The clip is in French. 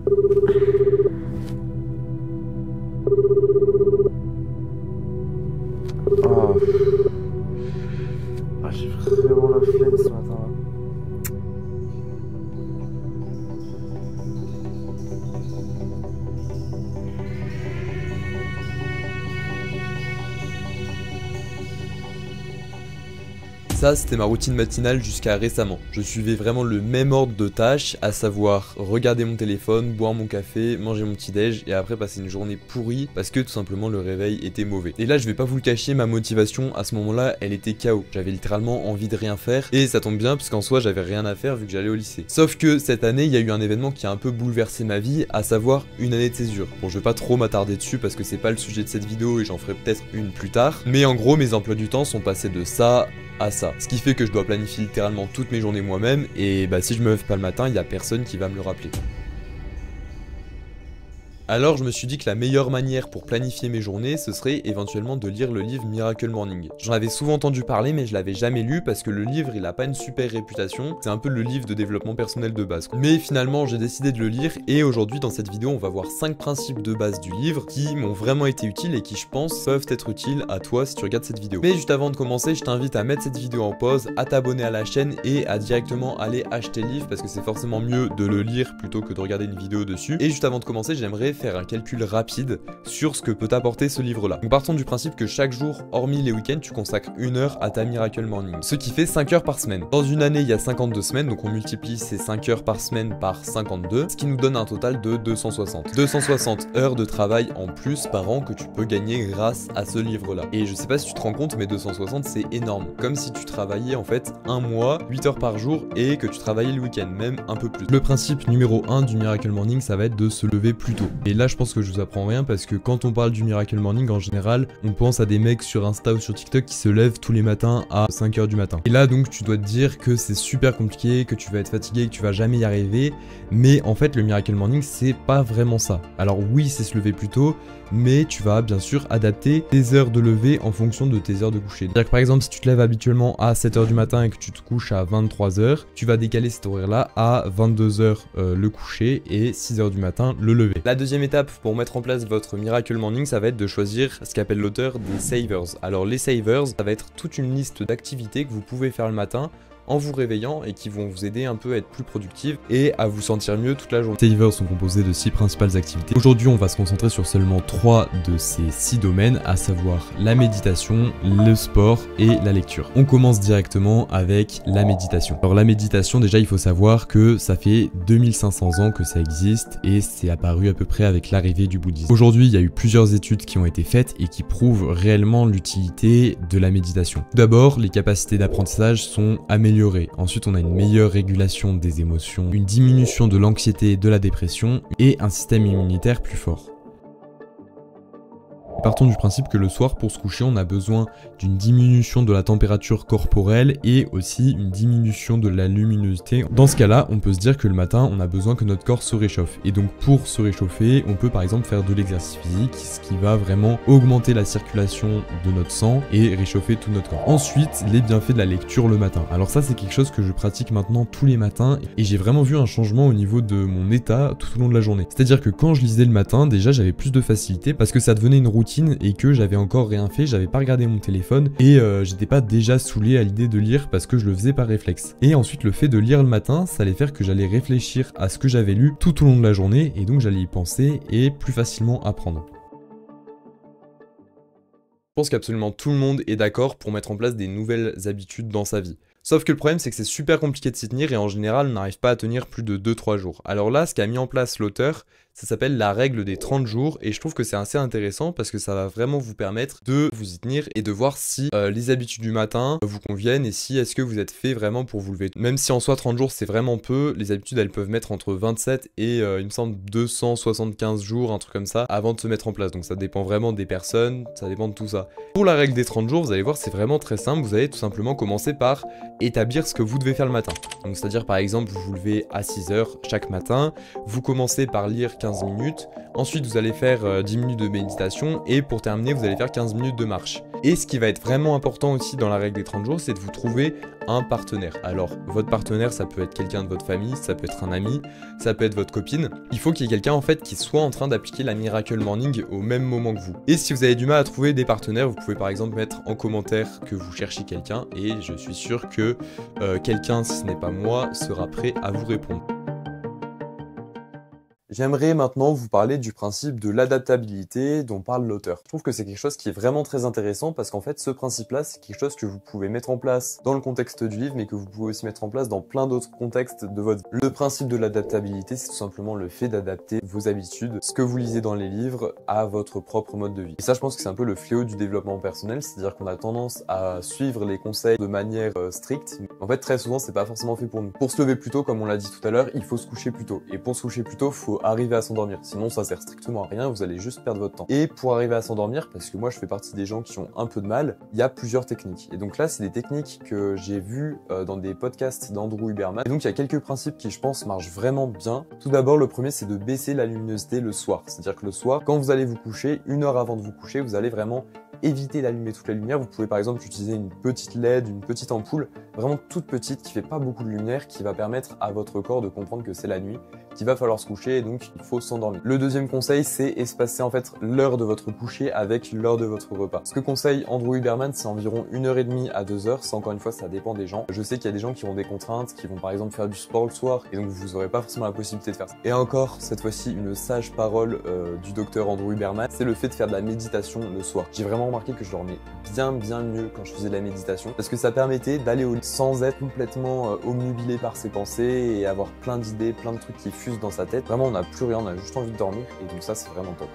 Oh. Ah, j'ai vraiment la flemme ce matin. Ça, c'était ma routine matinale jusqu'à récemment. Je suivais vraiment le même ordre de tâches, à savoir regarder mon téléphone, boire mon café, manger mon petit déj et après passer une journée pourrie parce que tout simplement le réveil était mauvais. Et là, je vais pas vous le cacher, ma motivation à ce moment-là, elle était KO. J'avais littéralement envie de rien faire et ça tombe bien puisqu'en soi, j'avais rien à faire vu que j'allais au lycée. Sauf que cette année, il y a eu un événement qui a un peu bouleversé ma vie, à savoir une année de césure. Bon, je vais pas trop m'attarder dessus parce que c'est pas le sujet de cette vidéo et j'en ferai peut-être une plus tard. Mais en gros, mes emplois du temps sont passés de ça à ça. Ce qui fait que je dois planifier littéralement toutes mes journées moi-même et bah si je me lève pas le matin, il y a personne qui va me le rappeler. Alors je me suis dit que la meilleure manière pour planifier mes journées, ce serait éventuellement de lire le livre Miracle Morning. J'en avais souvent entendu parler mais je l'avais jamais lu parce que le livre il a pas une super réputation, c'est un peu le livre de développement personnel de base. Mais finalement j'ai décidé de le lire et aujourd'hui dans cette vidéo on va voir 5 principes de base du livre qui m'ont vraiment été utiles et qui je pense peuvent être utiles à toi si tu regardes cette vidéo. Mais juste avant de commencer, je t'invite à mettre cette vidéo en pause, à t'abonner à la chaîne et à directement aller acheter le livre parce que c'est forcément mieux de le lire plutôt que de regarder une vidéo dessus. Et juste avant de commencer, j'aimerais faire un calcul rapide sur ce que peut t'apporter ce livre-là. Donc partons du principe que chaque jour, hormis les week-ends, tu consacres 1 heure à ta Miracle Morning, ce qui fait 5 heures par semaine. Dans une année, il y a 52 semaines, donc on multiplie ces 5 heures par semaine par 52, ce qui nous donne un total de 260. 260 heures de travail en plus par an que tu peux gagner grâce à ce livre-là. Et je sais pas si tu te rends compte, mais 260 c'est énorme. Comme si tu travaillais en fait un mois, 8 heures par jour et que tu travaillais le week-end, même un peu plus. Le principe numéro 1 du Miracle Morning, ça va être de se lever plus tôt. Et là, je pense que je vous apprends rien parce que quand on parle du Miracle Morning, en général, on pense à des mecs sur Insta ou sur TikTok qui se lèvent tous les matins à 5 heures du matin. Et là, donc, tu dois te dire que c'est super compliqué, que tu vas être fatigué, que tu vas jamais y arriver. Mais en fait, le Miracle Morning, c'est pas vraiment ça. Alors oui, c'est se lever plus tôt, mais tu vas bien sûr adapter tes heures de lever en fonction de tes heures de coucher. C'est-à-dire que par exemple, si tu te lèves habituellement à 7 heures du matin et que tu te couches à 23 heures, tu vas décaler cet horaire-là à 22 heures le coucher et 6 heures du matin le lever. La deuxième étape pour mettre en place votre Miracle Morning, ça va être de choisir ce qu'appelle l'auteur des savers. Alors les savers, ça va être toute une liste d'activités que vous pouvez faire le matin en vous réveillant et qui vont vous aider un peu à être plus productive et à vous sentir mieux toute la journée. Les savers sont composés de 6 principales activités. Aujourd'hui, on va se concentrer sur seulement 3 de ces 6 domaines, à savoir la méditation, le sport et la lecture. On commence directement avec la méditation. Alors la méditation, déjà, il faut savoir que ça fait 2500 ans que ça existe et c'est apparu à peu près avec l'arrivée du bouddhisme. Aujourd'hui, il y a eu plusieurs études qui ont été faites et qui prouvent réellement l'utilité de la méditation. Tout d'abord, les capacités d'apprentissage sont améliorées. Ensuite, on a une meilleure régulation des émotions, une diminution de l'anxiété et de la dépression et un système immunitaire plus fort. Partons du principe que le soir, pour se coucher, on a besoin d'une diminution de la température corporelle et aussi une diminution de la luminosité. Dans ce cas-là, on peut se dire que le matin, on a besoin que notre corps se réchauffe. Et donc pour se réchauffer, on peut par exemple faire de l'exercice physique, ce qui va vraiment augmenter la circulation de notre sang et réchauffer tout notre corps. Ensuite, les bienfaits de la lecture le matin. Alors ça, c'est quelque chose que je pratique maintenant tous les matins et j'ai vraiment vu un changement au niveau de mon état tout au long de la journée. C'est-à-dire que quand je lisais le matin, déjà j'avais plus de facilité parce que ça devenait une routine et que j'avais encore rien fait, j'avais pas regardé mon téléphone et j'étais pas déjà saoulé à l'idée de lire parce que je le faisais par réflexe. Et ensuite le fait de lire le matin, ça allait faire que j'allais réfléchir à ce que j'avais lu tout au long de la journée et donc j'allais y penser et plus facilement apprendre. Je pense qu'absolument tout le monde est d'accord pour mettre en place des nouvelles habitudes dans sa vie. Sauf que le problème c'est que c'est super compliqué de s'y tenir et en général on n'arrive pas à tenir plus de 2-3 jours. Alors là, ce qu'a mis en place l'auteur, ça s'appelle la règle des 30 jours et je trouve que c'est assez intéressant parce que ça va vraiment vous permettre de vous y tenir et de voir si les habitudes du matin vous conviennent et si est-ce que vous êtes fait vraiment pour vous lever. Même si en soi 30 jours c'est vraiment peu, les habitudes elles peuvent mettre entre 27 et il me semble 275 jours, un truc comme ça, avant de se mettre en place. Donc ça dépend vraiment des personnes, ça dépend de tout ça. Pour la règle des 30 jours, vous allez voir c'est vraiment très simple, vous allez tout simplement commencer par établir ce que vous devez faire le matin. Donc c'est-à-dire par exemple vous vous levez à 6 heures chaque matin, vous commencez par lire 15 minutes. Ensuite, vous allez faire 10 minutes de méditation et pour terminer, vous allez faire 15 minutes de marche. Et ce qui va être vraiment important aussi dans la règle des 30 jours, c'est de vous trouver un partenaire. Alors, votre partenaire, ça peut être quelqu'un de votre famille, ça peut être un ami, ça peut être votre copine. Il faut qu'il y ait quelqu'un en fait qui soit en train d'appliquer la Miracle Morning au même moment que vous. Et si vous avez du mal à trouver des partenaires, vous pouvez par exemple mettre en commentaire que vous cherchez quelqu'un et je suis sûr que quelqu'un, si ce n'est pas moi, sera prêt à vous répondre. J'aimerais maintenant vous parler du principe de l'adaptabilité dont parle l'auteur. Je trouve que c'est quelque chose qui est vraiment très intéressant parce qu'en fait, ce principe-là, c'est quelque chose que vous pouvez mettre en place dans le contexte du livre, mais que vous pouvez aussi mettre en place dans plein d'autres contextes de votre vie. Le principe de l'adaptabilité, c'est tout simplement le fait d'adapter vos habitudes, ce que vous lisez dans les livres, à votre propre mode de vie. Et ça, je pense que c'est un peu le fléau du développement personnel, c'est-à-dire qu'on a tendance à suivre les conseils de manière stricte. En fait, très souvent, c'est pas forcément fait pour nous. Pour se lever plus tôt, comme on l'a dit tout à l'heure, il faut se coucher plus tôt. Et pour se coucher plus tôt, faut arriver à s'endormir. Sinon, ça sert strictement à rien, vous allez juste perdre votre temps. Et pour arriver à s'endormir, parce que moi, je fais partie des gens qui ont un peu de mal, il y a plusieurs techniques. Et donc là, c'est des techniques que j'ai vues dans des podcasts d'Andrew Huberman. Et donc, il y a quelques principes qui, je pense, marchent vraiment bien. Tout d'abord, le premier, c'est de baisser la luminosité le soir. C'est-à-dire que le soir, quand vous allez vous coucher, 1 heure avant de vous coucher, vous allez vraiment éviter d'allumer toute la lumière. Vous pouvez par exemple utiliser une petite LED, une petite ampoule, vraiment toute petite, qui fait pas beaucoup de lumière, qui va permettre à votre corps de comprendre que c'est la nuit, qu'il va falloir se coucher et donc il faut s'endormir. Le deuxième conseil, c'est espacer en fait l'heure de votre coucher avec l'heure de votre repas. Ce que conseille Andrew Huberman, c'est environ 1h30 à 2h. Ça, encore une fois, ça dépend des gens. Je sais qu'il y a des gens qui ont des contraintes, qui vont par exemple faire du sport le soir et donc vous n'aurez pas forcément la possibilité de faire ça. Et encore, cette fois-ci, une sage parole du docteur Andrew Huberman, c'est le fait de faire de la méditation le soir. J'ai vraiment remarqué que je dormais bien mieux quand je faisais de la méditation parce que ça permettait d'aller au lit sans être complètement obnubilé par ses pensées et avoir plein d'idées, plein de trucs qui fusent dans sa tête. Vraiment, on n'a plus rien, on a juste envie de dormir et donc ça, c'est vraiment top.